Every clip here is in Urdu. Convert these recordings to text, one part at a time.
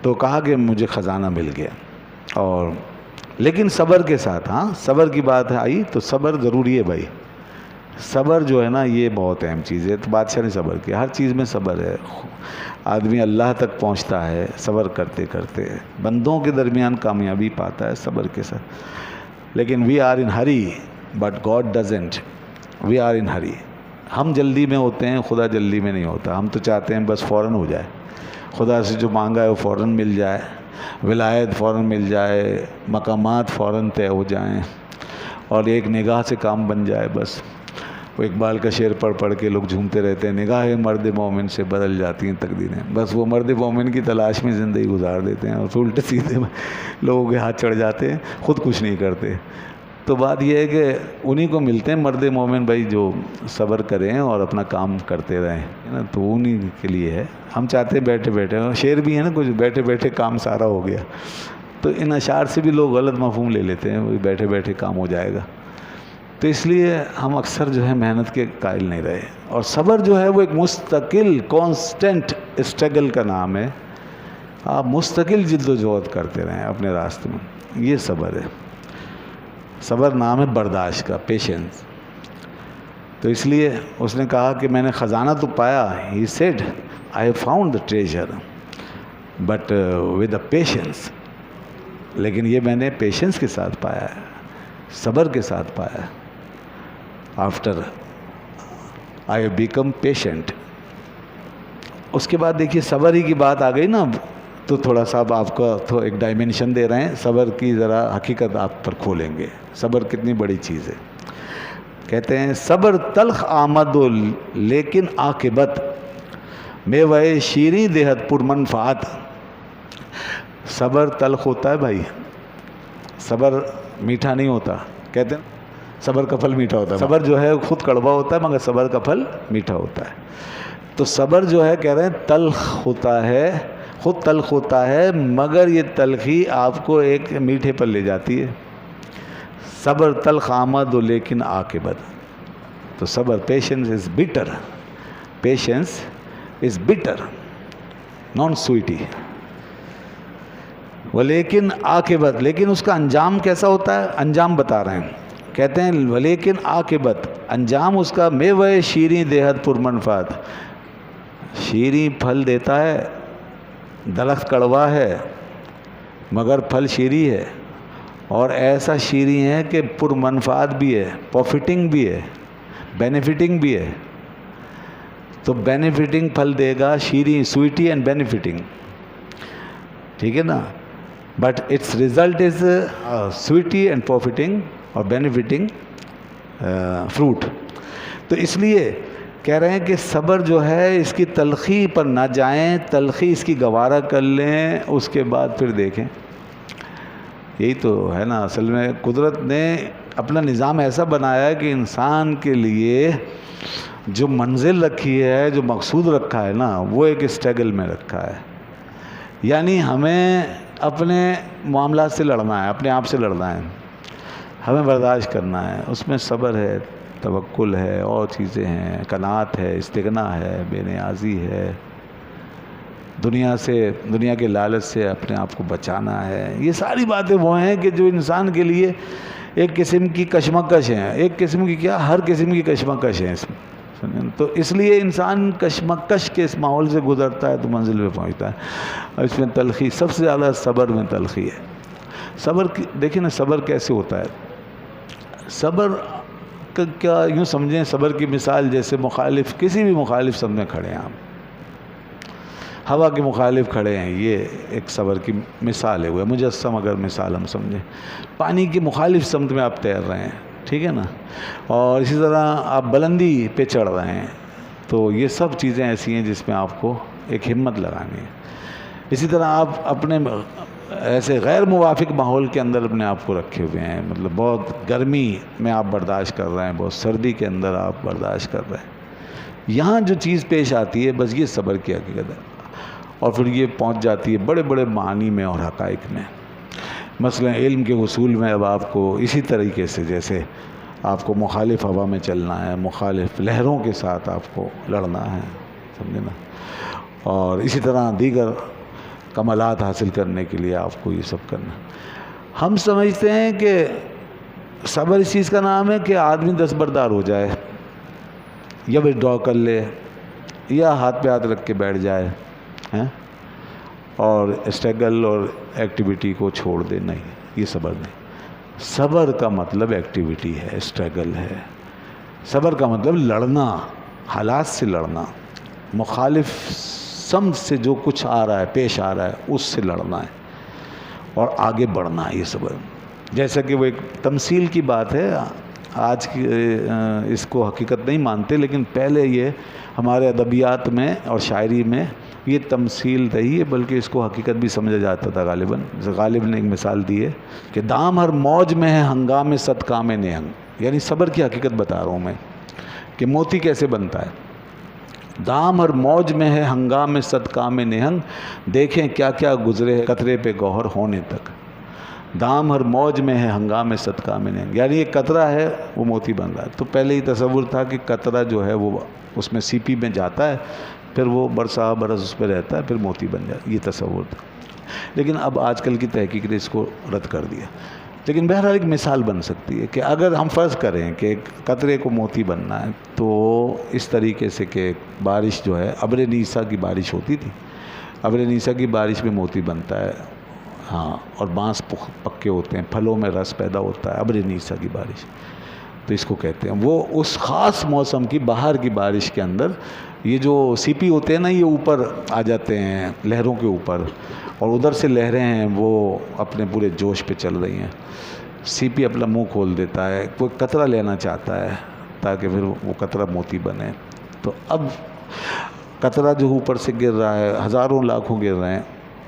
تو کہا کہ مجھے خزانہ مل گیا، اور لیکن صبر کے ساتھ، ہاں صبر کی بات آئی تو صبر ضروری ہے بھائی، صبر جو ہے نا یہ بہت اہم چیز ہے. تو بادشاہ نے صبر کیا، ہر چیز میں صبر ہے. آدمی اللہ تک پہنچتا ہے صبر کرتے کرتے، بندوں کے درمیان کامیابی پاتا ہے صبر کے ساتھ. لیکن we are in hurry but God doesn't, we are in hurry. ہم جلدی میں ہوتے ہیں، خدا جلدی میں نہیں ہوتا. ہم تو چاہتے ہیں بس فوراً ہو جائے، خدا سے جو مانگا ہے وہ فوراً مل جائے، ولایت فوراً مل جائے، مقامات فوراً طے ہو جائیں، اور ایک نگاہ سے کام بن جائے. بس وہ اقبال کا شعر پڑھ کے لوگ جھومتے رہتے ہیں، نگاہ مرد مومن سے بدل جاتی ہیں تقدیریں. بس وہ مرد مومن کی تلاش میں زندگی گزار دیتے ہیں، اور الٹے سیدھے لوگوں کے ہاتھ چڑھ جاتے ہیں، خود کچھ نہیں کرتے. تو بات یہ ہے کہ انہی کو ملتے ہیں مرد مومن بھائی جو صبر کریں اور اپنا کام کرتے رہیں، ہے نا. تو انہی کے لیے ہے. ہم چاہتے ہیں بیٹھے بیٹھے، شعر بھی ہے نا کچھ، بیٹھے بیٹھے کام سارا ہو گیا. تو ان اشعار سے بھی لوگ غلط مفہوم لے لیتے ہیں، وہ بیٹھے بیٹھے کام ہو جائے گا. تو اس لیے ہم اکثر جو ہے محنت کے قائل نہیں رہے. اور صبر جو ہے وہ ایک مستقل کانسٹنٹ اسٹرگل کا نام ہے. آپ مستقل جد و جہد کرتے رہیں اپنے راستے میں، یہ صبر ہے. صبر نام ہے برداشت کا، پیشنس. تو اس لیے اس نے کہا کہ میں نے خزانہ تو پایا. He said I have found the treasure but with a patience. لیکن یہ میں نے پیشنس کے ساتھ پایا ہے، صبر کے ساتھ پایا ہے. After I have become patient. اس کے بعد دیکھیے صبر ہی کی بات آ گئی نا، تو تھوڑا سا آپ کو تو ایک ڈائمنشن دے رہے ہیں صبر کی، ذرا حقیقت آپ پر کھولیں گے صبر کتنی بڑی چیز ہے. کہتے ہیں صبر تلخ آمد و لیکن عاقبت میوہ شیریں دہت پر منفعت. صبر تلخ ہوتا ہے بھائی، صبر میٹھا نہیں ہوتا. کہتے ہیں صبر کا پھل میٹھا ہوتا ہے. صبر جو ہے خود کڑوا ہوتا ہے، مگر صبر کا پھل میٹھا ہوتا ہے. تو صبر جو ہے کہہ رہے ہیں تلخ ہوتا ہے، خود تلخ ہوتا ہے، مگر یہ تلخی آپ کو ایک میٹھے پر لے جاتی ہے. صبر تلخ آمد و لیکن عاقبت. تو صبر، patience is better, patience is better naan sweaty. ولیکن عاقبت، لیکن اس کا انجام کیسا ہوتا ہے؟ انجام بتا رہے ہیں. کہتے ہیں ولیکن عاقبت، انجام اس کا میوہ شیریں دہت پر منفعت. شیریں پھل دیتا ہے، درخت کڑوا ہے مگر پھل شیریں ہے، اور ایسا شیریں ہے کہ پر منفعت بھی ہے، پروفٹنگ بھی ہے، بینیفٹنگ بھی ہے. تو بینیفٹنگ پھل دے گا، شیریں، سویٹی اینڈ بینیفٹنگ، ٹھیک ہے نا. But it's result is sweety and profiting اور بینیفٹنگ فروٹ. تو اس لیے کہہ رہے ہیں کہ صبر جو ہے اس کی تلخی پر نہ جائیں، تلخی اس کی گوارا کر لیں، اس کے بعد پھر دیکھیں. یہی تو ہے نا. اصل میں قدرت نے اپنا نظام ایسا بنایا ہے کہ انسان کے لیے جو منزل رکھی ہے، جو مقصود رکھا ہے نا، وہ ایک اسٹرگل میں رکھا ہے. یعنی ہمیں اپنے معاملات سے لڑنا ہے، اپنے آپ سے لڑنا ہے، ہمیں برداشت کرنا ہے. اس میں صبر ہے، توکل ہے، اور چیزیں ہیں، قناعت ہے، استغنا ہے، بے نیازی ہے، دنیا کے لالچ سے اپنے آپ کو بچانا ہے. یہ ساری باتیں وہ ہیں کہ جو انسان کے لیے ایک قسم کی کشمکش ہیں، ایک قسم کی کیا، ہر قسم کی کشمکش ہیں اس میں. تو اس لیے انسان کشمکش کے اس ماحول سے گزرتا ہے تو منزل پہ پہنچتا ہے. اور اس میں تلخی سب سے زیادہ صبر میں تلخی ہے. صبر کی دیکھیں نا، صبر کیسے ہوتا ہے. صبر کا کیا یوں سمجھیں، صبر کی مثال جیسے مخالف، کسی بھی مخالف سمت میں کھڑے ہیں آپ، ہوا کے مخالف کھڑے ہیں، یہ ایک صبر کی مثال ہے. وہ مجسم اگر مثال ہم سمجھیں، پانی کی مخالف سمت میں آپ تیر رہے ہیں، ٹھیک ہے نا. اور اسی طرح آپ بلندی پہ چڑھ رہے ہیں. تو یہ سب چیزیں ایسی ہیں جس میں آپ کو ایک ہمت لگانی ہے. اسی طرح آپ اپنے ایسے غیر موافق ماحول کے اندر اپنے آپ کو رکھے ہوئے ہیں، مطلب بہت گرمی میں آپ برداشت کر رہے ہیں، بہت سردی کے اندر آپ برداشت کر رہے ہیں. یہاں جو چیز پیش آتی ہے بس یہ صبر کی حقیقت ہے. اور پھر یہ پہنچ جاتی ہے بڑے بڑے معانی میں اور حقائق میں. مثلا علم کے اصول میں اب آپ کو اسی طریقے سے جیسے آپ کو مخالف ہوا میں چلنا ہے، مخالف لہروں کے ساتھ آپ کو لڑنا ہے، سمجھے نا. اور اسی طرح دیگر کمالات حاصل کرنے کے لیے آپ کو یہ سب کرنا. ہم سمجھتے ہیں کہ صبر اس چیز کا نام ہے کہ آدمی دستبردار ہو جائے یا وڈرا کر لے یا ہاتھ پہ ہاتھ رکھ کے بیٹھ جائے اور اسٹرگل اور ایکٹیویٹی کو چھوڑ دے. نہیں، یہ صبر نہیں. صبر کا مطلب ایکٹیویٹی ہے، اسٹرگل ہے. صبر کا مطلب لڑنا، حالات سے لڑنا، مخالف سمت سے جو کچھ آ رہا ہے، پیش آ رہا ہے، اس سے لڑنا ہے اور آگے بڑھنا ہے. یہ صبر جیسا کہ وہ ایک تمثیل کی بات ہے. آج کی اس کو حقیقت نہیں مانتے، لیکن پہلے یہ ہمارے ادبیات میں اور شاعری میں یہ تمثیل رہی ہے، بلکہ اس کو حقیقت بھی سمجھا جاتا تھا. غالب نے ایک مثال دی ہے کہ دام ہر موج میں ہے ہنگام صد کام نہنگ. یعنی صبر کی حقیقت بتا رہا ہوں میں کہ موتی کیسے بنتا ہے. دام ہر موج میں ہے ہنگام صد کام نہنگ، دیکھیں کیا کیا گزرے قطرے پہ گوہر ہونے تک. دام ہر موج میں ہے ہنگام صد کام نہنگ، یعنی یہ قطرہ ہے وہ موتی بن رہا ہے. تو پہلے ہی تصور تھا کہ قطرہ جو ہے وہ اس میں سی پی میں جاتا ہے، پھر وہ برسا برس اس پہ رہتا ہے، پھر موتی بن جاتا ہے. یہ تصور تھا، لیکن اب آج کل کی تحقیق نے اس کو رد کر دیا. لیکن بہرحال ایک مثال بن سکتی ہے کہ اگر ہم فرض کریں کہ قطرے کو موتی بننا ہے، تو اس طریقے سے کہ بارش جو ہے ابر نیسا کی بارش ہوتی تھی، ابر نیسا کی بارش میں موتی بنتا ہے. ہاں، اور بانس پکے ہوتے ہیں، پھلوں میں رس پیدا ہوتا ہے. ابر نیسا کی بارش تو اس کو کہتے ہیں. وہ اس خاص موسم کی بہار کی بارش کے اندر یہ جو سی پی ہوتے ہیں نا، یہ اوپر آ جاتے ہیں لہروں کے اوپر، اور ادھر سے لہریں ہیں وہ اپنے پورے جوش پہ چل رہی ہیں. سی پی اپنا منہ کھول دیتا ہے، کوئی قطرہ لینا چاہتا ہے تاکہ پھر وہ قطرہ موتی بنے. تو اب قطرہ جو اوپر سے گر رہا ہے، ہزاروں لاکھوں گر رہے ہیں،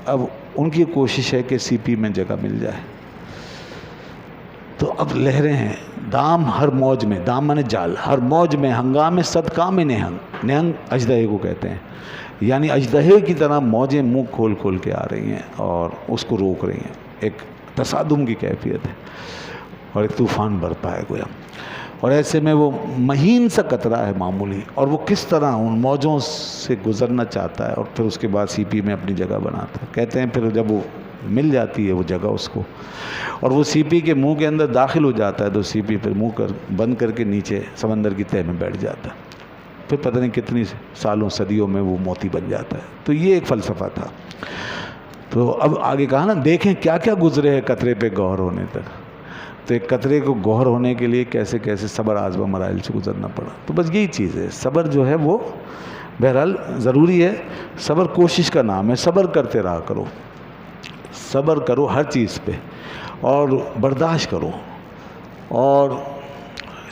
اب ان کی کوشش ہے کہ سی پی میں جگہ مل جائے. تو اب لہریں ہیں. دام ہر موج میں، دام مانے جال، ہر موج میں ہنگام صد کام نہنگ. نہنگ اژدہے کو کہتے ہیں، یعنی اژدہے کی طرح موجیں منہ کھول کھول کے آ رہی ہیں اور اس کو روک رہی ہیں. ایک تصادم کی کیفیت ہے اور ایک طوفان برپا ہے گویا. اور ایسے میں وہ مہین سا قطرہ ہے معمولی، اور وہ کس طرح ان موجوں سے گزرنا چاہتا ہے اور پھر اس کے بعد سی پی میں اپنی جگہ بناتا ہے. کہتے ہیں پھر جب وہ مل جاتی ہے وہ جگہ اس کو، اور وہ سی پی کے منہ کے اندر داخل ہو جاتا ہے، تو سی پی پھر منہ بند کر کے نیچے سمندر کی تہہ میں بیٹھ جاتا ہے. پھر پتہ نہیں کتنی سالوں صدیوں میں وہ موتی بن جاتا ہے. تو یہ ایک فلسفہ تھا. تو اب آگے کہا نا، دیکھیں کیا کیا گزرے ہے قطرے پہ گوہر ہونے تک. تو ایک قطرے کو گوہر ہونے کے لیے کیسے کیسے صبر آزما مراحل سے گزرنا پڑا. تو بس یہی چیز ہے. صبر جو ہے وہ بہرحال ضروری ہے. صبر کوشش کا نام ہے. صبر کرتے رہا کرو، صبر کرو ہر چیز پہ، اور برداشت کرو، اور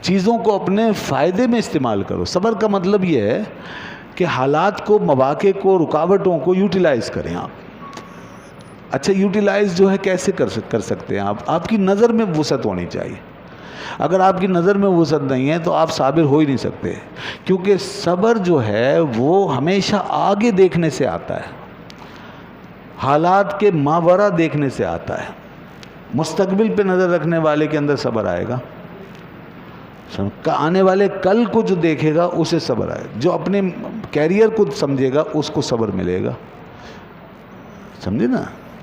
چیزوں کو اپنے فائدے میں استعمال کرو. صبر کا مطلب یہ ہے کہ حالات کو، مواقع کو، رکاوٹوں کو یوٹیلائز کریں آپ. اچھا، یوٹیلائز جو ہے کیسے کر سکتے ہیں آپ کی نظر میں وسعت ہونی چاہیے. اگر آپ کی نظر میں وسعت نہیں ہے تو آپ صابر ہو ہی نہیں سکتے، کیونکہ صبر جو ہے وہ ہمیشہ آگے دیکھنے سے آتا ہے، حالات کے ماورا دیکھنے سے آتا ہے. مستقبل پہ نظر رکھنے والے کے اندر صبر آئے گا. آنے والے کل کو جو دیکھے گا اسے صبر آئے گا. جو اپنے کیریئر کو سمجھے گا اس کو صبر ملے گا. سمجھے نا؟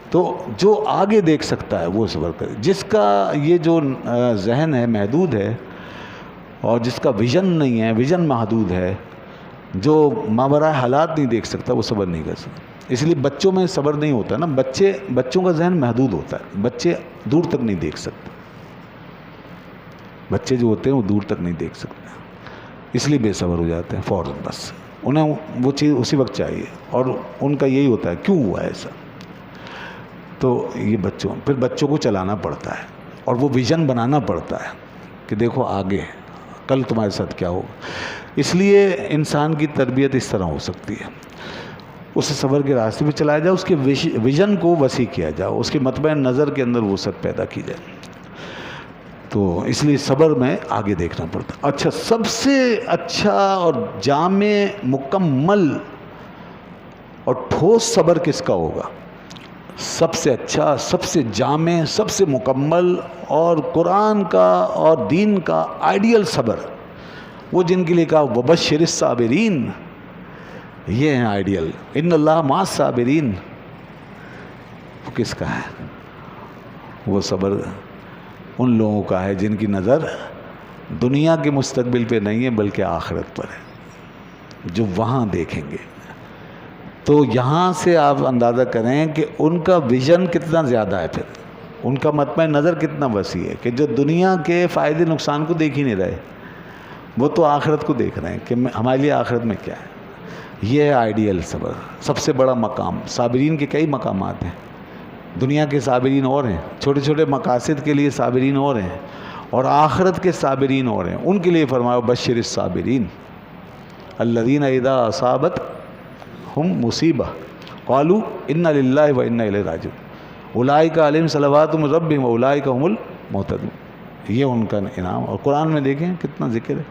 تو جو آگے دیکھ سکتا ہے وہ صبر کرے. جس کا یہ جو ذہن ہے محدود ہے، اور جس کا ویژن نہیں ہے، ویژن محدود ہے، جو ماوراء حالات نہیں دیکھ سکتا، وہ صبر نہیں کر سکتا. اس لیے بچوں میں صبر نہیں ہوتا نا. بچوں کا ذہن محدود ہوتا ہے. بچے دور تک نہیں دیکھ سکتے. بچے جو ہوتے ہیں وہ دور تک نہیں دیکھ سکتے، اس لیے بے صبر ہو جاتے ہیں فوراً. بس انہیں وہ چیز اسی وقت چاہیے، اور ان کا یہی ہوتا ہے کیوں ہوا ایسا. تو یہ پھر بچوں کو چلانا پڑتا ہے، اور وہ ویژن بنانا پڑتا ہے کہ دیکھو آگے کل تمہارے ساتھ کیا ہوگا. اس لیے انسان کی تربیت اس طرح ہو سکتی ہے. اسے صبر کے راستے پہ چلایا جائے، اس کے ویژن کو وسیع کیا جائے، اس کے مطمع نظر کے اندر وسعت پیدا کی جائے. تو اس لیے صبر میں آگے دیکھنا پڑتا. اچھا، سب سے اچھا اور جامع، مکمل اور ٹھوس صبر کس کا ہوگا؟ سب سے اچھا، سب سے جامع، سب سے مکمل اور قرآن کا اور دین کا آئیڈیل صبر وہ جن کے لیے کہا وبشر الصابرین، یہ ہیں آئیڈیل. ان اللہ مع الصابرین. کس کا ہے وہ صبر؟ ان لوگوں کا ہے جن کی نظر دنیا کے مستقبل پہ نہیں ہے بلکہ آخرت پر ہے, جو وہاں دیکھیں گے. تو یہاں سے آپ اندازہ کریں کہ ان کا ویژن کتنا زیادہ ہے, پھر ان کا مطمع نظر کتنا وسیع ہے, کہ جو دنیا کے فائدے نقصان کو دیکھ ہی نہیں رہے, وہ تو آخرت کو دیکھ رہے ہیں کہ ہمارے لیے آخرت میں کیا ہے. یہ ہے آئیڈیل صبر, سب سے بڑا مقام. صابرین کے کئی مقامات ہیں. دنیا کے صابرین اور ہیں, چھوٹے چھوٹے مقاصد کے لیے صابرین اور ہیں, اور آخرت کے صابرین اور ہیں. ان کے لیے فرمایا بشر الصابرین الذین اذا اصابتہم مصیبہ قالوا انا للہ و انا الیہ راجعون اولئک علیہم صلوات من ربہم واولئک هم المہتدون. یہ ان کا انعام. اور قرآن میں دیکھیں کتنا ذکر ہے.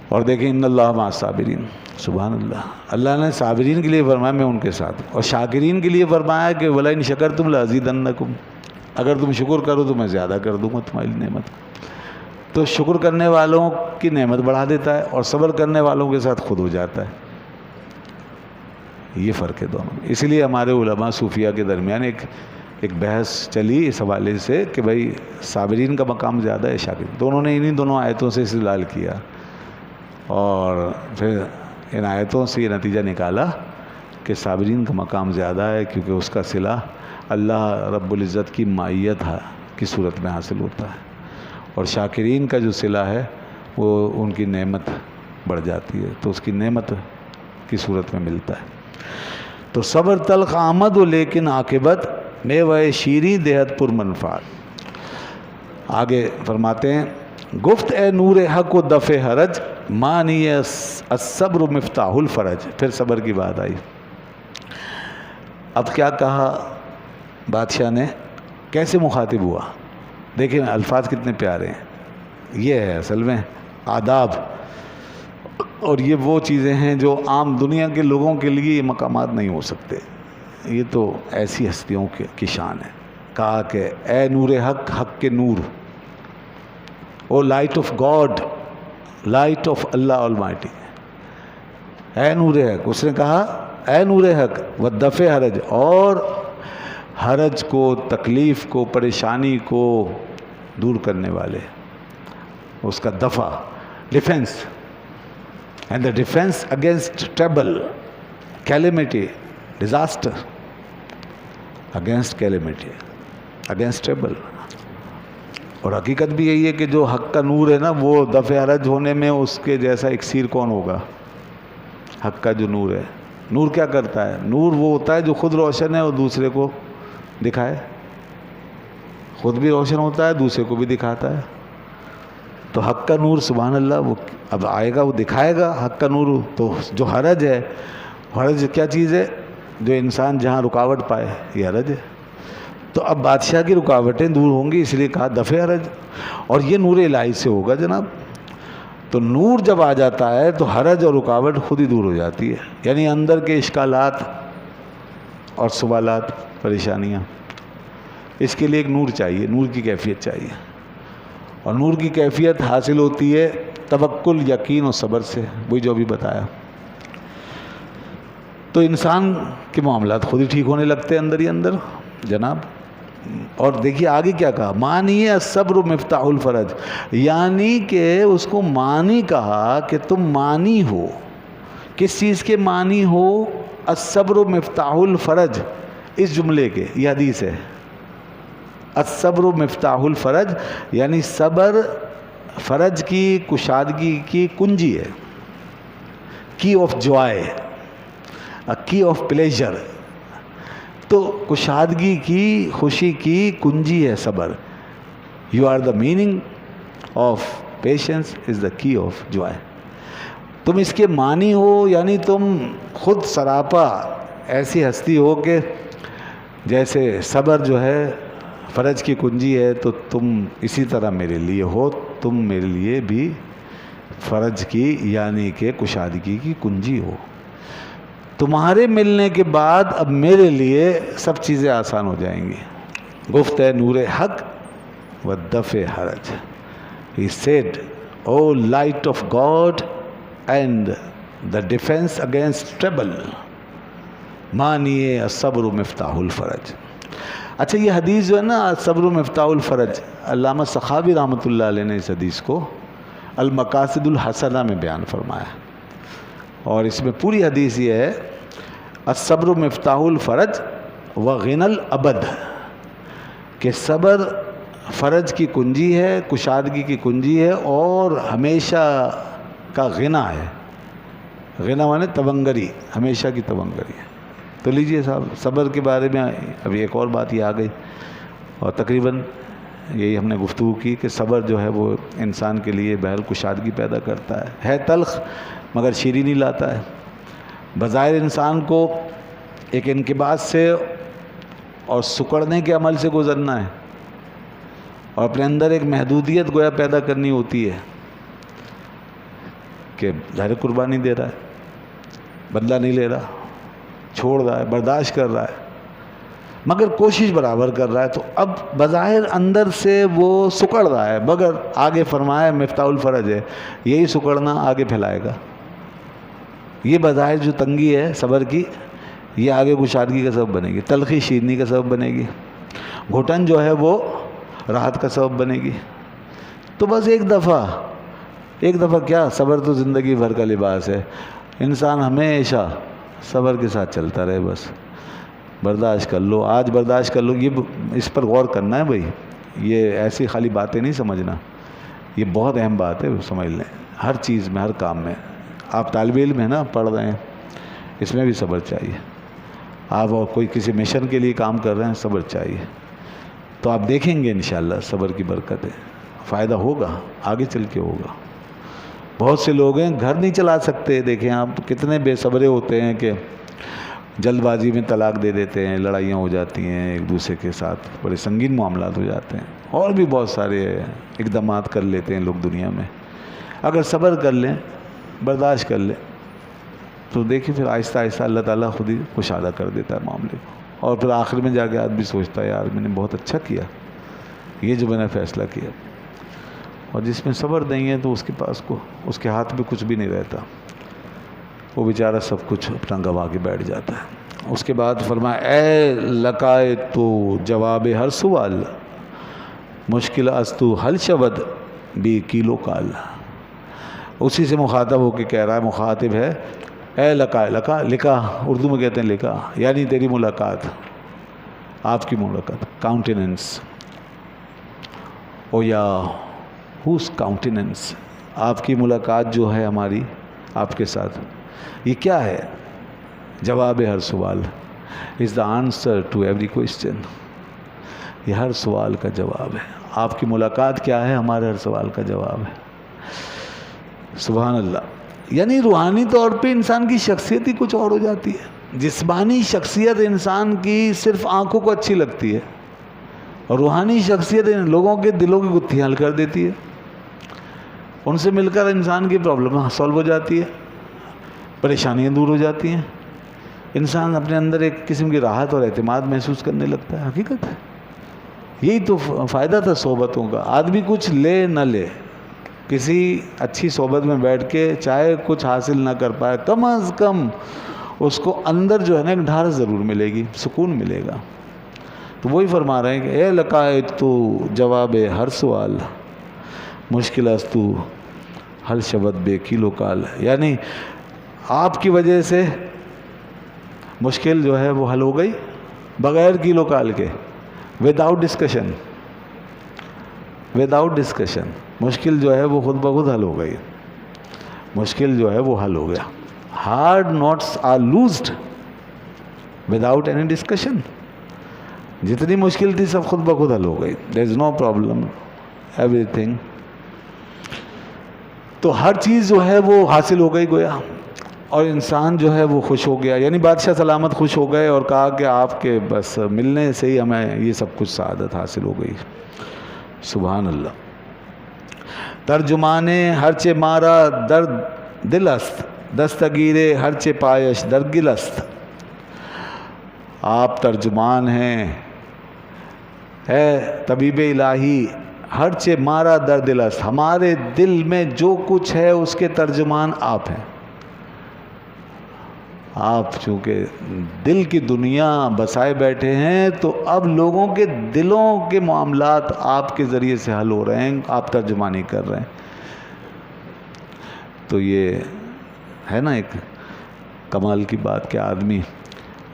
اور دیکھیں ان اللہ مع الصابرین. سبحان اللہ. اللہ نے صابرین کے لیے فرمایا میں ان کے ساتھ, اور شاکرین کے لیے فرمایا کہ وَلَئِن شَكَرْتُمْ لَأَزِيدَنَّكُمْ, اگر تم شکر کرو تو میں زیادہ کر دوں گا تمہاری نعمت. تو شکر کرنے والوں کی نعمت بڑھا دیتا ہے, اور صبر کرنے والوں کے ساتھ خود ہو جاتا ہے. یہ فرق ہے دونوں میں. اس لیے ہمارے علماء صوفیہ کے درمیان ایک بحث چلی اس حوالے سے کہ بھائی صابرین کا مقام زیادہ ہے شاکرین. تو انہوں نے انہی دونوں آیتوں سے استدلال کیا, اور پھر ان آیتوں سے یہ نتیجہ نکالا کہ صابرین کا مقام زیادہ ہے, کیونکہ اس کا صلہ اللہ رب العزت کی معیت کی صورت میں حاصل ہوتا ہے, اور شاکرین کا جو صلہ ہے وہ ان کی نعمت بڑھ جاتی ہے, تو اس کی نعمت کی صورت میں ملتا ہے. تو صبر تلخ آمد و لیکن عاقبت میوہ شیریں دہت پر منفعت. آگے فرماتے ہیں گفت اے نور حق و دفع حرج مانی الصبر مفتاح الفرج. پھر صبر کی بات آئی. اب کیا کہا بادشاہ نے, کیسے مخاطب ہوا؟ دیکھیں الفاظ کتنے پیارے ہیں. یہ ہے اصل میں آداب, اور یہ وہ چیزیں ہیں جو عام دنیا کے لوگوں کے لیے یہ مقامات نہیں ہو سکتے. یہ تو ایسی ہستیوں کی شان ہے. کہا کہ اے نور حق, حق کے نور, O light of God, light of Allah Almighty, اے نور حق. اس نے کہا اے نور حق و دفع حرج, اور حرج کو, تکلیف کو, پریشانی کو دور کرنے والے, اس کا دفع, defence, and the defence against trouble, calamity, disaster, against calamity, against trouble. اور حقیقت بھی یہی ہے کہ جو حق کا نور ہے نا, وہ دفع حرج ہونے میں اس کے جیسا اکسیر کون ہوگا؟ حق کا جو نور ہے. نور کیا کرتا ہے؟ نور وہ ہوتا ہے جو خود روشن ہے اور دوسرے کو دکھائے. خود بھی روشن ہوتا ہے, دوسرے کو بھی دکھاتا ہے. تو حق کا نور سبحان اللہ وہ اب آئے گا, وہ دکھائے گا حق کا نور. تو جو حرج ہے, حرج کیا چیز ہے؟ جو انسان جہاں رکاوٹ پائے, یہ حرج ہے. تو اب بادشاہ کی رکاوٹیں دور ہوں گی, اس لیے کہا دفع حرج, اور یہ نور الہی سے ہوگا جناب. تو نور جب آ جاتا ہے تو حرج اور رکاوٹ خود ہی دور ہو جاتی ہے. یعنی اندر کے اشکالات اور سوالات, پریشانیاں, اس کے لیے ایک نور چاہیے, نور کی کیفیت چاہیے. اور نور کی کیفیت حاصل ہوتی ہے توکل, یقین اور صبر سے, وہی جو بھی بتایا. تو انسان کے معاملات خود ہی ٹھیک ہونے لگتے ہیں اندر ہی اندر جناب. اور دیکھیے آگے کیا کہا, مانی الصبر مفتاح الفرج, یعنی کہ اس کو مانی کہا کہ تم مانی ہو. کس چیز کے مانی ہو؟ الصبر مفتاح الفرج, اس جملے کے. یہ حدیث ہے, الصبر مفتاح الفرج, یعنی صبر فرج کی کشادگی کی کنجی ہے. Key of joy, key of pleasure. تو کشادگی کی, خوشی کی کنجی ہے صبر. You are the meaning of patience is the key of joy. تم اس کے معنی ہو, یعنی تم خود سراپا ایسی ہستی ہو کہ جیسے صبر جو ہے فرج کی کنجی ہے, تو تم اسی طرح میرے لیے ہو. تم میرے لیے بھی فرج کی یعنی کہ کشادگی کی کنجی ہو. تمہارے ملنے کے بعد اب میرے لیے سب چیزیں آسان ہو جائیں گی. گفت ہے نور حق و دفع حرج. He said, O light of God and the defence against trouble, مانیے الصبر مفتاح الفرج. اچھا یہ حدیث جو ہے نا الصبر مفتاح الفرج، علامہ سخاوی رحمۃ اللہ علیہ نے اس حدیث کو المقاصد الحسنہ میں بیان فرمایا، اور اس میں پوری حدیث یہ ہے الصبر مفتاح الفرج وغنى الابد، کہ صبر فرج کی کنجی ہے، کشادگی کی کنجی ہے، اور ہمیشہ کا غنا ہے. غنا مانے تونگری، ہمیشہ کی تونگری ہے. تو لیجئے صاحب صبر کے بارے میں ابھی ایک اور بات یہ آ گئی، اور تقریباً یہی ہم نے گفتگو کی کہ صبر جو ہے وہ انسان کے لیے بہرحال کشادگی پیدا کرتا ہے تلخ مگر شیرینی لاتا ہے. بظاہر انسان کو ایک انقباض سے اور سکڑنے کے عمل سے گزرنا ہے، اور اپنے اندر ایک محدودیت گویا پیدا کرنی ہوتی ہے کہ ظاہر قربانی دے رہا ہے، بدلہ نہیں لے رہا، چھوڑ رہا ہے، برداشت کر رہا ہے، مگر کوشش برابر کر رہا ہے. تو اب بظاہر اندر سے وہ سکڑ رہا ہے، مگر آگے فرمایا مفتاح الفرج ہے، یہی سکڑنا آگے پھیلائے گا. یہ بظاہر جو تنگی ہے صبر کی، یہ آگے کشادگی کا سبب بنے گی، تلخی شیرنی کا سبب بنے گی، گھٹن جو ہے وہ راحت کا سبب بنے گی. تو بس ایک دفعہ کیا، صبر تو زندگی بھر کا لباس ہے. انسان ہمیشہ صبر کے ساتھ چلتا رہے، بس برداشت کر لو، آج برداشت کر لو. یہ اس پر غور کرنا ہے بھائی، یہ ایسی خالی باتیں نہیں سمجھنا، یہ بہت اہم بات ہے، سمجھ لیں. ہر چیز میں، ہر کام میں. آپ طالب علم ہیں نا، پڑھ رہے ہیں، اس میں بھی صبر چاہیے. آپ اور کوئی کسی مشن کے لیے کام کر رہے ہیں، صبر چاہیے. تو آپ دیکھیں گے انشاءاللہ صبر کی برکت ہے، فائدہ ہوگا، آگے چل کے ہوگا. بہت سے لوگ ہیں گھر نہیں چلا سکتے، دیکھیں آپ کتنے بے صبرے ہوتے ہیں کہ جلد بازی میں طلاق دے دیتے ہیں، لڑائیاں ہو جاتی ہیں ایک دوسرے کے ساتھ، بڑے سنگین معاملات ہو جاتے ہیں، اور بھی بہت سارے اقدامات کر لیتے ہیں لوگ دنیا میں. اگر صبر کر لیں، برداشت کر لیں، تو دیکھیں پھر آہستہ آہستہ اللہ تعالیٰ خود ہی کشادہ کر دیتا ہے معاملے کو، اور پھر آخر میں جا کے آدمی سوچتا ہے یار میں نے بہت اچھا کیا، یہ جو میں نے فیصلہ کیا. اور جس میں صبر نہیں ہے تو اس کے پاس اس کے ہاتھ میں کچھ بھی نہیں رہتا، وہ بیچارہ سب کچھ اپنا گنوا کے بیٹھ جاتا ہے. اس کے بعد فرمایا اے لقائے تو جواب ہر سوال، مشکل استو حل شود بی کیلو کال. اسی سے مخاطب ہو کے کہہ رہا ہے، مخاطب ہے، اے لکا اردو میں کہتے ہیں لکا، یعنی تیری ملاقات، آپ کی ملاقات، کاؤنٹیننس، او یا ہوس کاؤنٹیننس، آپ کی ملاقات جو ہے ہماری آپ کے ساتھ، یہ کیا ہے؟ جواب ہر سوال، is the answer to every question. یہ ہر سوال کا جواب ہے. آپ کی ملاقات کیا ہے؟ ہمارے ہر سوال کا جواب ہے. سبحان اللہ. یعنی روحانی طور پہ انسان کی شخصیت ہی کچھ اور ہو جاتی ہے. جسمانی شخصیت انسان کی صرف آنکھوں کو اچھی لگتی ہے، اور روحانی شخصیت ان لوگوں کے دلوں کی گتھیاں حل کر دیتی ہے. ان سے مل کر انسان کی پرابلم سالو ہو جاتی ہے، پریشانیاں دور ہو جاتی ہیں، انسان اپنے اندر ایک قسم کی راحت اور اعتماد محسوس کرنے لگتا ہے. حقیقت ہے، یہی تو فائدہ تھا صحبتوں کا. آدمی کچھ لے نہ لے، کسی اچھی صحبت میں بیٹھ کے چاہے کچھ حاصل نہ کر پائے، کم از کم اس کو اندر جو ہے نا ایک ڈھارس ضرور ملے گی، سکون ملے گا. تو وہی فرما رہے ہیں کہ اے لقائے تو جواب ہر سوال، مشکل استو حل شبد بے کیلو کال. یعنی آپ کی وجہ سے مشکل جو ہے وہ حل ہو گئی بغیر کیلو کال کے، وداؤٹ ڈسکشن. مشکل جو ہے وہ خود بخود حل ہو گئی، مشکل جو ہے وہ حل ہو گیا. Hard knots are loosed without any discussion. جتنی مشکل تھی سب خود بخود حل ہو گئی. There is no problem, everything. تو ہر چیز جو ہے وہ حاصل ہو گئی گویا، اور انسان جو ہے وہ خوش ہو گیا. یعنی بادشاہ سلامت خوش ہو گئے اور کہا کہ آپ کے بس ملنے سے ہی ہمیں یہ سب کچھ سعادت حاصل ہو گئی. سبحان اللہ. ترجمان ہرچے مارا درد دل است، دستگیر ہرچے پایش در گل است. آپ ترجمان ہیں، اے طبیب الہی، ہرچے مارا در دل است، ہمارے دل میں جو کچھ ہے اس کے ترجمان آپ ہیں. آپ چونکہ دل کی دنیا بسائے بیٹھے ہیں تو اب لوگوں کے دلوں کے معاملات آپ کے ذریعے سے حل ہو رہے ہیں، آپ ترجمانی کر رہے ہیں. تو یہ ہے نا ایک کمال کی بات کہ آدمی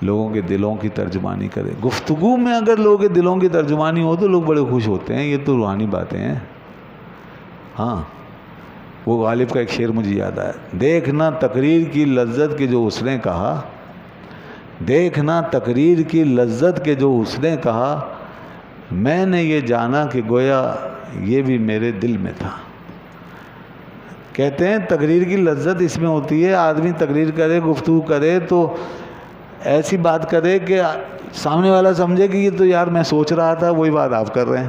لوگوں کے دلوں کی ترجمانی کرے. گفتگو میں اگر لوگوں کے دلوں کی ترجمانی ہو تو لوگ بڑے خوش ہوتے ہیں. یہ تو روحانی باتیں ہیں. ہاں، وہ غالب کا ایک شعر مجھے یاد آیا. دیکھنا تقریر کی لذت کے جو اس نے کہا، دیکھنا تقریر کی لذت کے جو اس نے کہا، میں نے یہ جانا کہ گویا یہ بھی میرے دل میں تھا. کہتے ہیں تقریر کی لذت اس میں ہوتی ہے، آدمی تقریر کرے، گفتگو کرے تو ایسی بات کرے کہ سامنے والا سمجھے کہ یہ تو یار میں سوچ رہا تھا وہی بات آپ کر رہے ہیں،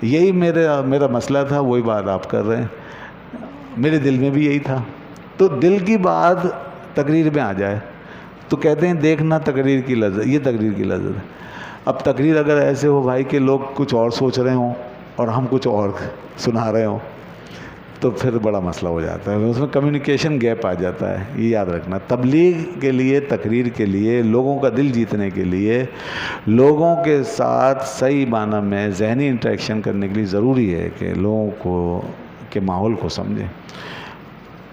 یہی میرا مسئلہ تھا وہی بات آپ کر رہے ہیں، میرے دل میں بھی یہی تھا. تو دل کی بات تقریر میں آ جائے تو کہتے ہیں دیکھنا تقریر کی لذت، یہ تقریر کی لذت ہے. اب تقریر اگر ایسے ہو بھائی کہ لوگ کچھ اور سوچ رہے ہوں اور ہم کچھ اور سنا رہے ہوں تو پھر بڑا مسئلہ ہو جاتا ہے، اس میں کمیونیکیشن گیپ آ جاتا ہے. یہ یاد رکھنا، تبلیغ کے لیے، تقریر کے لیے، لوگوں کا دل جیتنے کے لیے، لوگوں کے ساتھ صحیح معنی میں ذہنی انٹریکشن کرنے کے لیے ضروری ہے کہ لوگوں کو کے ماحول کو سمجھیں.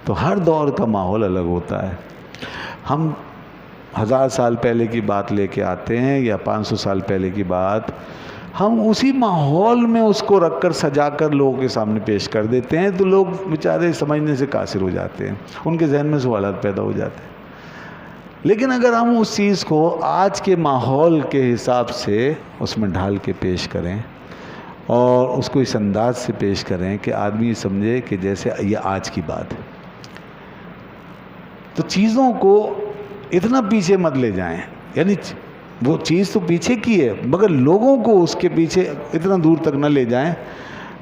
تو ہر دور کا ماحول الگ ہوتا ہے. ہم 1000 سال پہلے کی بات لے کے آتے ہیں یا 500 سال پہلے کی بات، ہم اسی ماحول میں اس کو رکھ کر سجا کر لوگوں کے سامنے پیش کر دیتے ہیں تو لوگ بیچارے سمجھنے سے قاصر ہو جاتے ہیں، ان کے ذہن میں سوالات پیدا ہو جاتے ہیں. لیکن اگر ہم اس چیز کو آج کے ماحول کے حساب سے اس میں ڈھال کے پیش کریں اور اس کو اس انداز سے پیش کریں کہ آدمی سمجھے کہ جیسے یہ آج کی بات ہے، تو چیزوں کو اتنا پیچھے مت لے جائیں. یعنی وہ چیز تو پیچھے کی ہے مگر لوگوں کو اس کے پیچھے اتنا دور تک نہ لے جائیں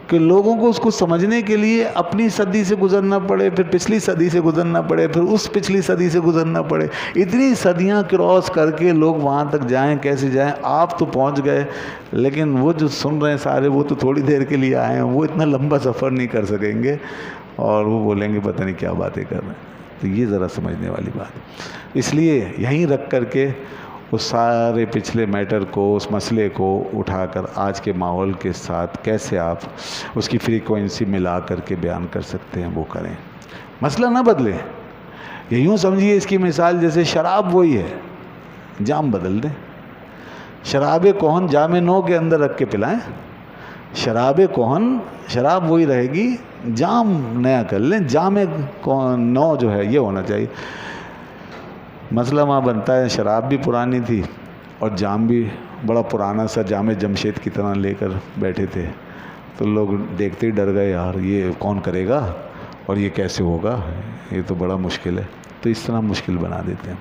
کہ لوگوں کو اس کو سمجھنے کے لیے اپنی صدی سے گزرنا پڑے، پھر پچھلی صدی سے گزرنا پڑے، پھر اس پچھلی صدی سے گزرنا پڑے. اتنی صدیاں کراس کر کے لوگ وہاں تک جائیں، کیسے جائیں؟ آپ تو پہنچ گئے لیکن وہ جو سن رہے ہیں سارے وہ تو تھوڑی دیر کے لیے آئے ہیں، وہ اتنا لمبا سفر نہیں کر سکیں گے اور وہ بولیں گے پتہ نہیں کیا باتیں کر رہے ہیں. تو یہ ذرا سمجھنے والی بات. اس لیے یہیں رکھ کر کے اس سارے پچھلے میٹر کو، اس مسئلے کو اٹھا کر آج کے ماحول کے ساتھ کیسے آپ اس کی فریکوینسی ملا کر کے بیان کر سکتے ہیں وہ کریں. مسئلہ نہ بدلیں. یہ یوں سمجھیے اس کی مثال جیسے شراب وہی ہے، جام بدل دیں. شراب کہن جام نو کے اندر رکھ کے پلائیں. شراب کہن، شراب وہی رہے گی، جام نیا کر لیں. جام نو جو ہے یہ ہونا چاہیے. مسئلہ وہاں بنتا ہے شراب بھی پرانی تھی اور جام بھی بڑا پرانا سا جام جمشید کی طرح لے کر بیٹھے تھے. تو لوگ دیکھتے ہی ڈر گئے، یار یہ کون کرے گا اور یہ کیسے ہوگا، یہ تو بڑا مشکل ہے. تو اس طرح مشکل بنا دیتے ہیں.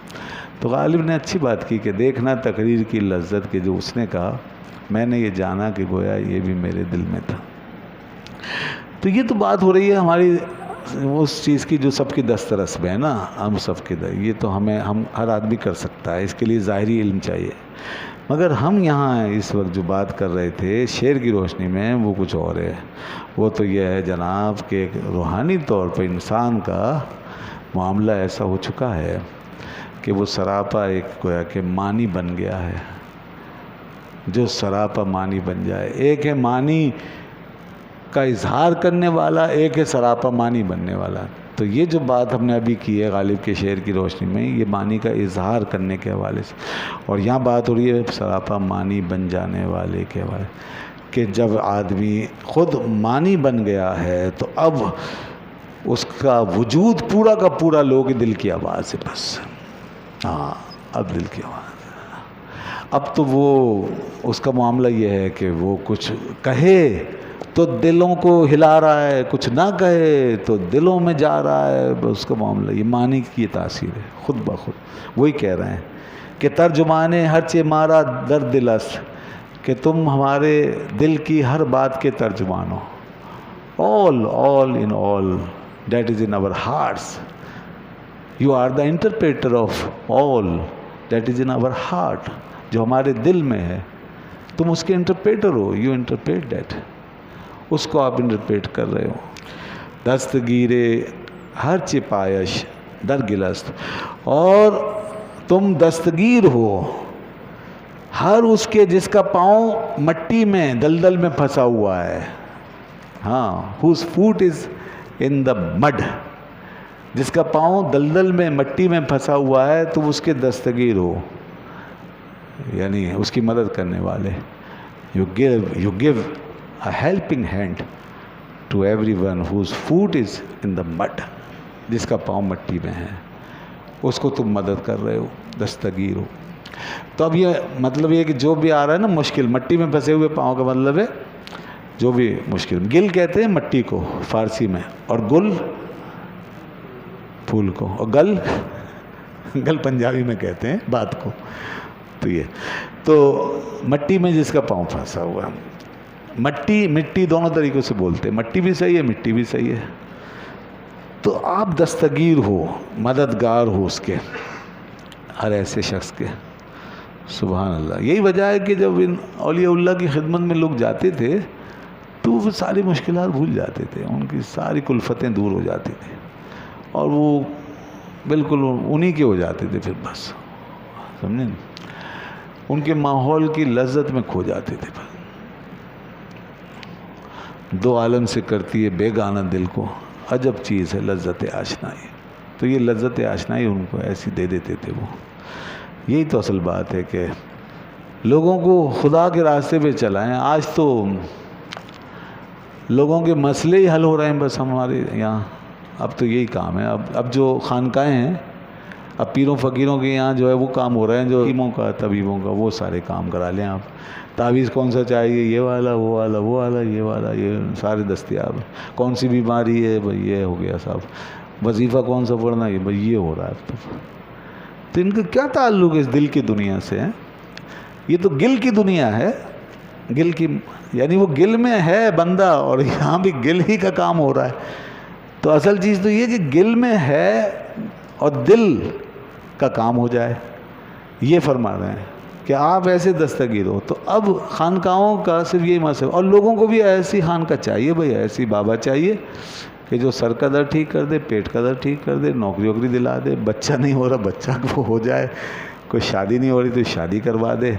تو غالب نے اچھی بات کی کہ دیکھنا تقریر کی لذت کے جو اس نے کہا، میں نے یہ جانا کہ گویا یہ بھی میرے دل میں تھا. تو یہ تو بات ہو رہی ہے ہماری اس چیز کی جو سب کی دسترس میں ہے نا، ہم سب کے یہ تو ہم ہر آدمی کر سکتا ہے، اس کے لیے ظاہری علم چاہیے. مگر ہم یہاں اس وقت جو بات کر رہے تھے شعر کی روشنی میں وہ کچھ اور ہے. وہ تو یہ ہے جناب کہ روحانی طور پہ انسان کا معاملہ ایسا ہو چکا ہے کہ وہ سراپا ایک گویا کہ معنی بن گیا ہے. جو سراپا معنی بن جائے، ایک ہے معنی کا اظہار کرنے والا، ایک ہے سراپا معنی بننے والا. تو یہ جو بات ہم نے ابھی کی ہے غالب کے شعر کی روشنی میں، یہ معنی کا اظہار کرنے کے حوالے سے، اور یہاں بات ہو رہی ہے سراپا معنی بن جانے والے کے حوالے کہ جب آدمی خود معنی بن گیا ہے تو اب اس کا وجود پورا کا پورا لوگ دل کی آواز ہے. بس ہاں، اب دل کی آواز. اب تو وہ اس کا معاملہ یہ ہے کہ وہ کچھ کہے تو دلوں کو ہلا رہا ہے، کچھ نہ کہے تو دلوں میں جا رہا ہے. اس کا معاملہ یہ معنی کی تاثیر ہے خود بخود. وہی کہہ رہے ہیں کہ ترجمانے ہر چے مارا در دل است، کہ تم ہمارے دل کی ہر بات کے ترجمان ہو. all in all that is in our hearts. You are the interpreter of all that is in our heart. جو ہمارے دل میں ہے تم اس کے interpreter who. You interpret that. اس کو آپ انٹرپریٹ کر رہے ہو. دستگیرے ہر چپایش در گلست، اور تم دستگیر ہو ہر اس کے جس کا پاؤں مٹی میں دلدل میں پھنسا ہوا ہے. ہاں whose foot is in the mud, جس کا پاؤں دلدل میں مٹی میں پھنسا ہوا ہے تم اس کے دستگیر ہو، یعنی اس کی مدد کرنے والے. you give a helping hand to everyone whose foot is in the mud, جس کا پاؤں مٹی میں ہے اس کو تم مدد کر رہے ہو، دستگیر ہو. تو اب یہ مطلب یہ کہ جو بھی آ رہا ہے نا مشکل، مٹی میں پھنسے ہوئے پاؤں کا مطلب ہے جو بھی مشکل. گل کہتے ہیں مٹی کو فارسی میں، اور گل پھول کو، اور گل پنجابی میں کہتے ہیں بات کو. تو یہ تو مٹی میں جس کا پاؤں پھنسا ہوا ہے، مٹی دونوں طریقوں سے بولتے ہیں، مٹی بھی صحیح ہے مٹی بھی صحیح ہے. تو آپ دستگیر ہو، مددگار ہو اس کے، ہر ایسے شخص کے. سبحان اللہ. یہی وجہ ہے کہ جب ان اولیاء اللہ کی خدمت میں لوگ جاتے تھے تو وہ ساری مشکلات بھول جاتے تھے، ان کی ساری کلفتیں دور ہو جاتی تھیں، اور وہ بالکل انہی کے ہو جاتے تھے پھر بس. سمجھیں، ان کے ماحول کی لذت میں کھو جاتے تھے. دو عالم سے کرتی ہے بیگانہ دل کو، عجب چیز ہے لذت آشنائی. تو یہ لذت آشنائی ان کو ایسی دے دیتے تھے وہ. یہی تو اصل بات ہے کہ لوگوں کو خدا کے راستے پہ چلائیں. آج تو لوگوں کے مسئلے ہی حل ہو رہے ہیں بس ہمارے یہاں. اب تو یہی کام ہے. اب جو خانقاہیں ہیں، اب پیروں فقیروں کے یہاں جو ہے وہ کام ہو رہے ہیں، جو حکیموں کا طبیبوں کا، وہ سارے کام کرا لیں آپ. تعویذ کون سا چاہیے، یہ والا وہ والا وہ والا یہ والا، یہ سارے دستیاب. کون سی بیماری ہے بھائی، یہ ہو گیا صاحب. وظیفہ کون سا پڑھنا، یہ بھائی یہ ہو رہا ہے اب تو ان کا کیا تعلق ہے اس دل کی دنیا سے؟ یہ تو گل کی دنیا ہے، گل کی، یعنی وہ گل میں ہے بندہ اور یہاں بھی گل ہی کا کام ہو رہا ہے. تو اصل چیز تو یہ کہ گل میں ہے اور دل کا کام ہو جائے. یہ فرما رہے ہیں کہ آپ ایسے دستگیر ہو. تو اب خانقاہوں کا صرف یہی مسئلہ، اور لوگوں کو بھی ایسی خانقاہ چاہیے بھائی، ایسی بابا چاہیے کہ جو سر کا درد ٹھیک کر دے، پیٹ کا درد ٹھیک کر دے، نوکری ووکری دلا دے، بچہ نہیں ہو رہا بچہ وہ ہو جائے، کوئی شادی نہیں ہو رہی تو شادی کروا دے،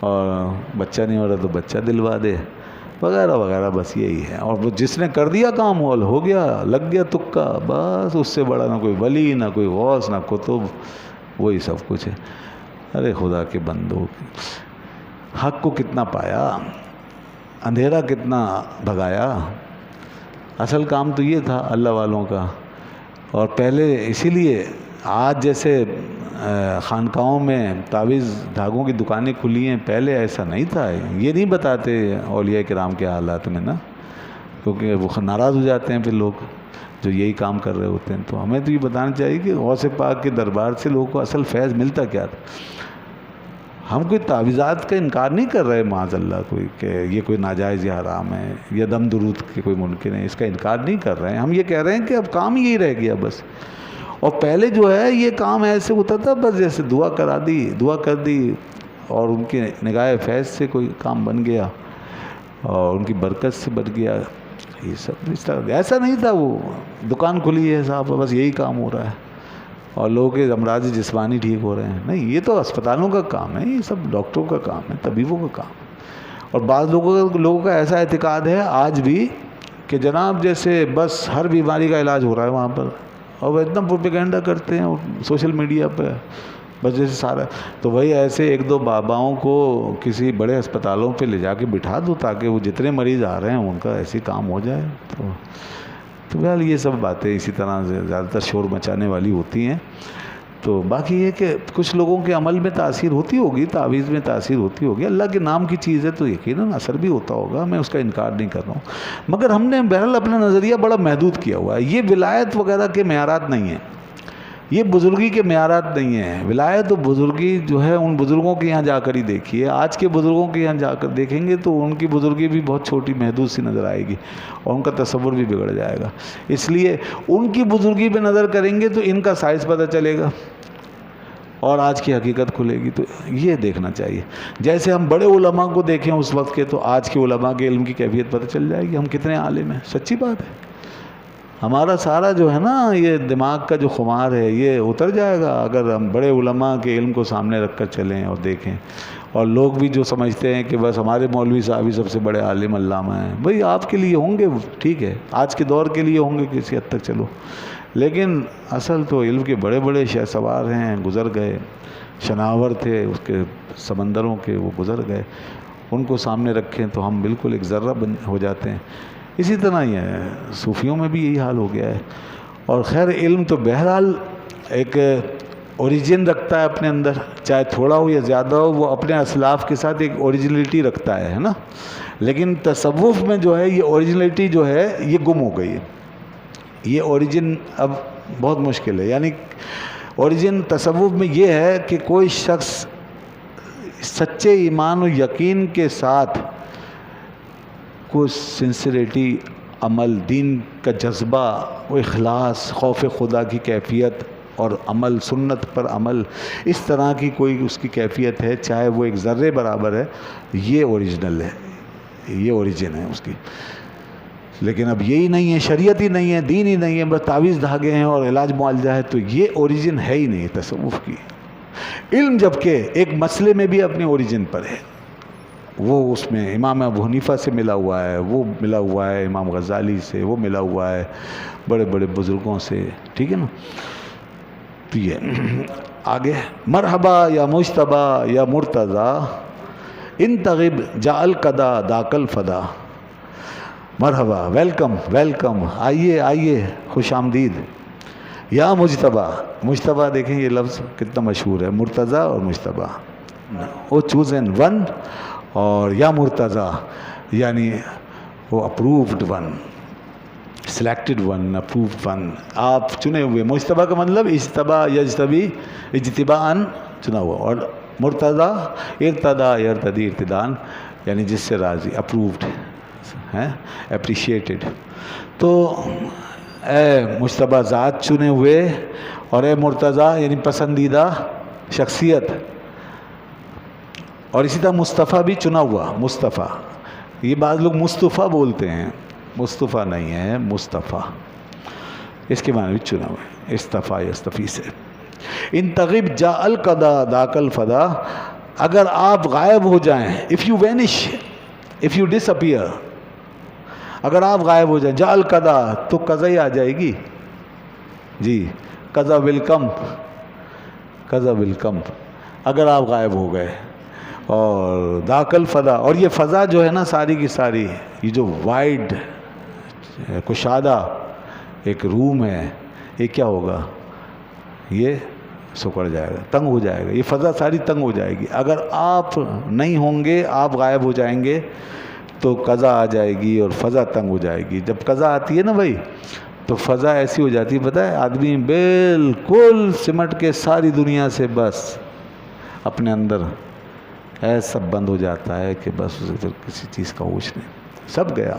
اور بچہ نہیں ہو رہا تو بچہ دلوا دے، وغیرہ وغیرہ. بس یہی ہے. اور وہ جس نے کر دیا کام ہو گیا، لگ گیا تکا، بس اس سے بڑا نہ کوئی ولی، نہ کوئی غوث، نہ کتب، وہی سب کچھ ہے. ارے خدا کے بندو، حق کو کتنا پایا، اندھیرا کتنا بھگایا. اصل کام تو یہ تھا اللہ والوں کا. اور پہلے اسی لیے آج جیسے خانقاہوں میں تعویذ دھاگوں کی دکانیں کھلی ہیں، پہلے ایسا نہیں تھا. یہ نہیں بتاتے اولیاء کرام کے حالات میں نا، کیونکہ وہ ناراض ہو جاتے ہیں پھر لوگ جو یہی کام کر رہے ہوتے ہیں. تو ہمیں تو یہ بتانا چاہیے کہ غوث پاک کے دربار سے لوگوں کو اصل فیض ملتا کیا تھا. ہم کوئی تعویذات کا انکار نہیں کر رہے معاذ اللہ کوئی کہ یہ کوئی ناجائز یا حرام ہے، یا دم درود کے کوئی ممکن ہے، اس کا انکار نہیں کر رہے ہیں. ہم یہ کہہ رہے ہیں کہ اب کام یہی رہ گیا بس. اور پہلے جو ہے یہ کام ایسے ہوتا تھا بس جیسے دعا کر دی اور ان کی نگاہ فیض سے کوئی کام بن گیا اور ان کی برکت سے بن گیا. یہ سب اس طرح ایسا نہیں تھا. وہ دکان کھلی ہے صاحب، بس یہی کام ہو رہا ہے اور لوگوں کے امراض جسمانی ٹھیک ہو رہے ہیں. نہیں، یہ تو اسپتالوں کا کام ہے، یہ سب ڈاکٹروں کا کام ہے، طبیبوں کا کام ہے. اور بعض لوگوں کا ایسا اعتقاد ہے آج بھی کہ جناب جیسے بس ہر بیماری کا علاج ہو رہا ہے وہاں پر، اور وہ اتنا پروپیگنڈا کرتے ہیں سوشل میڈیا پہ بس جیسے سارا. تو وہی ایسے ایک دو باباؤں کو کسی بڑے اسپتالوں پہ لے جا کے بٹھا دو تاکہ وہ جتنے مریض آ رہے ہیں ان کا ایسے کام ہو جائے. تو بہرحال یہ سب باتیں اسی طرح سے زیادہ تر شور مچانے والی ہوتی ہیں. تو باقی یہ کہ کچھ لوگوں کے عمل میں تاثیر ہوتی ہوگی، تعویذ میں تاثیر ہوتی ہوگی. اللہ کے نام کی چیز ہے تو یقیناً اثر بھی ہوتا ہوگا، میں اس کا انکار نہیں کر رہا ہوں. مگر ہم نے بہرحال اپنا نظریہ بڑا محدود کیا ہوا ہے. یہ ولایت وغیرہ کے معیارات نہیں ہیں، یہ بزرگی کے معیارات نہیں ہیں. ولایت و بزرگی جو ہے ان بزرگوں کے یہاں جا کر ہی دیکھیے. آج کے بزرگوں کے یہاں جا کر دیکھیں گے تو ان کی بزرگی بھی بہت چھوٹی محدود سی نظر آئے گی اور ان کا تصور بھی بگڑ جائے گا. اس لیے ان کی بزرگی پہ نظر کریں گے تو ان کا سائز پتہ چلے گا اور آج کی حقیقت کھلے گی. تو یہ دیکھنا چاہیے. جیسے ہم بڑے علماء کو دیکھیں اس وقت کے، تو آج کے علماء کے علم کی کیفیت پتہ چل جائے گی ہم کتنے عالم ہیں. سچی بات ہے. ہمارا سارا جو ہے نا یہ دماغ کا جو خمار ہے یہ اتر جائے گا اگر ہم بڑے علماء کے علم کو سامنے رکھ کر چلیں اور دیکھیں. اور لوگ بھی جو سمجھتے ہیں کہ بس ہمارے مولوی صاحب ہی سب سے بڑے عالم علامہ ہیں، بھئی آپ کے لیے ہوں گے ٹھیک ہے، آج کے دور کے لیے ہوں گے کسی حد تک چلو، لیکن اصل تو علم کے بڑے بڑے شہسوار ہیں، گزر گئے، شناور تھے اس کے سمندروں کے، وہ گزر گئے. ان کو سامنے رکھیں تو ہم بالکل ایک ذرہ ہو جاتے ہیں. اسی طرح ہی ہے صوفیوں میں بھی یہی حال ہو گیا ہے. اور خیر علم تو بہرحال ایک اوریجن رکھتا ہے اپنے اندر، چاہے تھوڑا ہو یا زیادہ ہو، وہ اپنے اسلاف کے ساتھ ایک اوریجنلٹی رکھتا ہے نا. لیکن تصوف میں جو ہے یہ اوریجنلٹی جو ہے یہ گم ہو گئی ہے. یہ اوریجن اب بہت مشکل ہے. یعنی اوریجن تصوف میں یہ ہے کہ کوئی شخص سچے ایمان و یقین کے ساتھ کوئی سنسریٹی، عمل، دین کا جذبہ، وہ اخلاص، خوف خدا کی کیفیت اور عمل، سنت پر عمل، اس طرح کی کوئی اس کی کیفیت ہے، چاہے وہ ایک ذرے برابر ہے، یہ اوریجنل ہے، یہ اوریجن ہے اس کی. لیکن اب یہی نہیں ہے، شریعت ہی نہیں ہے، دین ہی نہیں ہے، بس تعویذ دھاگے ہیں اور علاج معالجہ ہے، تو یہ اوریجن ہے ہی نہیں تصوف کی. علم جبکہ ایک مسئلے میں بھی اپنے اوریجن پر ہے، وہ اس میں امام ابو حنیفہ سے ملا ہوا ہے، وہ ملا ہوا ہے امام غزالی سے، وہ ملا ہوا ہے بڑے بڑے بزرگوں سے، ٹھیک ہے نا. تو یہ آگے مرحبا یا مجتبا یا مرتضی ان تغب جا القدا داک الفدا. مرحبا، ویلکم ویلکم، آئیے آئیے، خوش آمدید. یا مجتبا، مجتبا دیکھیں یہ لفظ کتنا مشہور ہے، مرتضی اور مجتبا، وہ چوزن ون، اور یا مرتضی یعنی وہ approved one, selected one, approved one, آپ چنے ہوئے. مجتبا کا مطلب اجتبا یجتبی، اجتباءً چنا ہوا، اور مرتضی ارتدا یرتدی ارتدان یعنی جس سے راضی، اپرووڈ ہیں، اپریشیٹڈ. تو اے مجتبا ذات چنے ہوئے، اور اے مرتضی یعنی پسندیدہ شخصیت، اور اسی طرح مصطفیٰ بھی چنا ہوا. مصطفیٰ، یہ بعض لوگ مصطفیٰ بولتے ہیں، مصطفیٰ نہیں ہے، مصطفیٰ، اس کے معنی بھی چنا ہوا ہے، استفا یستفی سے. ان تغب جا القدا داک الفدا، اگر آپ غائب ہو جائیں، if you vanish, if you disappear، اگر آپ غائب ہو جائیں، جا القدا تو قضا ہی آ جائے گی. جی، قضا ول کم، قضا ول کم، اگر آپ غائب ہو گئے. اور داک الفضا، اور یہ فضا جو ہے نا ساری کی ساری، یہ جو وائڈ کشادہ ایک روم ہے، یہ کیا ہوگا؟ یہ سکڑ جائے گا، تنگ ہو جائے گا. یہ فضا ساری تنگ ہو جائے گی. اگر آپ نہیں ہوں گے، آپ غائب ہو جائیں گے تو قضا آ جائے گی اور فضا تنگ ہو جائے گی. جب قضا آتی ہے نا بھائی، تو فضا ایسی ہو جاتی ہے، پتہ ہے آدمی بالکل سمٹ کے ساری دنیا سے بس اپنے اندر ایسا بند ہو جاتا ہے کہ بس اسے کسی چیز کا ہوش نہیں، سب گیا،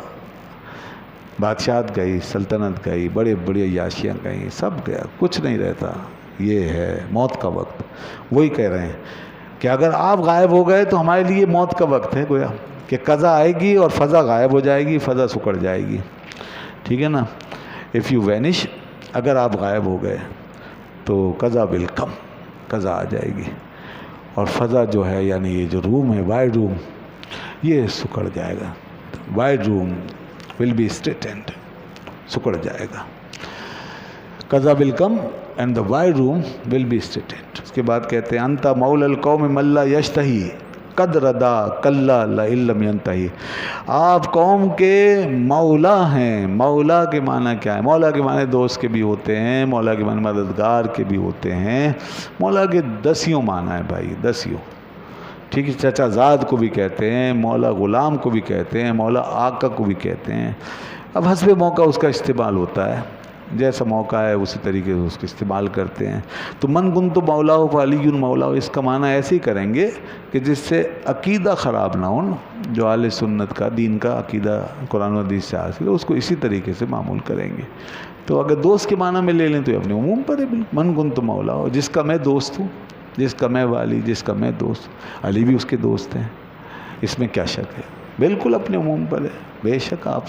بادشاہت گئی، سلطنت گئی، بڑے بڑے عیاشیاں گئیں، سب گیا، کچھ نہیں رہتا. یہ ہے موت کا وقت. وہی کہہ رہے ہیں کہ اگر آپ غائب ہو گئے تو ہمارے لیے موت کا وقت ہے، گویا کہ قضا آئے گی اور فضا غائب ہو جائے گی، فضا سکڑ جائے گی. ٹھیک ہے نا. اف یو وینش، اگر آپ غائب ہو گئے تو قضا ول کم، قضا آ جائے گی، اور فضا جو ہے یعنی یہ جو روم ہے، وائڈ روم، یہ سکڑ جائے گا. وائڈ روم ول بی اسٹریٹنڈ، سکڑ جائے گا. قضا will come and the wide room will be straitened. اس کے بعد کہتے ہیں انتا مولا القوم من لا یشتہی قد ردا کلا لئن لم ینتہی. آپ قوم کے مولا ہیں. مولا کے معنی کیا ہے؟ مولا کے معنی دوست کے بھی ہوتے ہیں، مولا کے معنی مددگار کے بھی ہوتے ہیں. مولا کے دسیوں معنی ہے بھائی، دسیوں. ٹھیک ہے، چچا زاد کو بھی کہتے ہیں، مولا غلام کو بھی کہتے ہیں، مولا آقا کو بھی کہتے ہیں. اب حسب موقع اس کا استعمال ہوتا ہے، جیسا موقع ہے اسی طریقے سے اس کو استعمال کرتے ہیں. تو من کن تو مولا ہو فعلی مولا ہو، اس کا معنی ایسے ہی کریں گے کہ جس سے عقیدہ خراب نہ ہو. جو اہل سنت کا دین کا عقیدہ قرآن و حدیث سے حاصل ہے اس کو اسی طریقے سے معمول کریں گے. تو اگر دوست کے معنی میں لے لیں تو یہ اپنے عموم پر ہے. من کن تو مولا ہو، جس کا میں دوست ہوں، جس کا میں والی، جس کا میں دوست. علی بھی اس کے دوست ہیں، اس میں کیا شک ہے؟ بالکل اپنے عموم پر ہے. بے شک آپ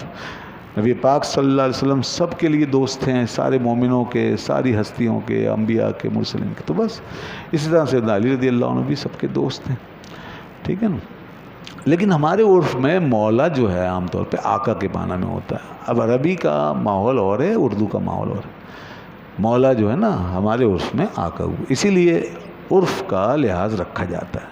نبی پاک صلی اللہ علیہ وسلم سب کے لیے دوست ہیں، سارے مومنوں کے، ساری ہستیوں کے، انبیاء کے، مرسلین کے. تو بس اسی طرح سے علی رضی اللہ عنہ بھی سب کے دوست ہیں. ٹھیک ہے نا. لیکن ہمارے عرف میں مولا جو ہے عام طور پہ آقا کے معنی میں ہوتا ہے. اب عربی کا ماحول اور ہے، اردو کا ماحول اور ہے. مولا جو ہے نا ہمارے عرف میں آقا ہوا، اسی لیے عرف کا لحاظ رکھا جاتا ہے.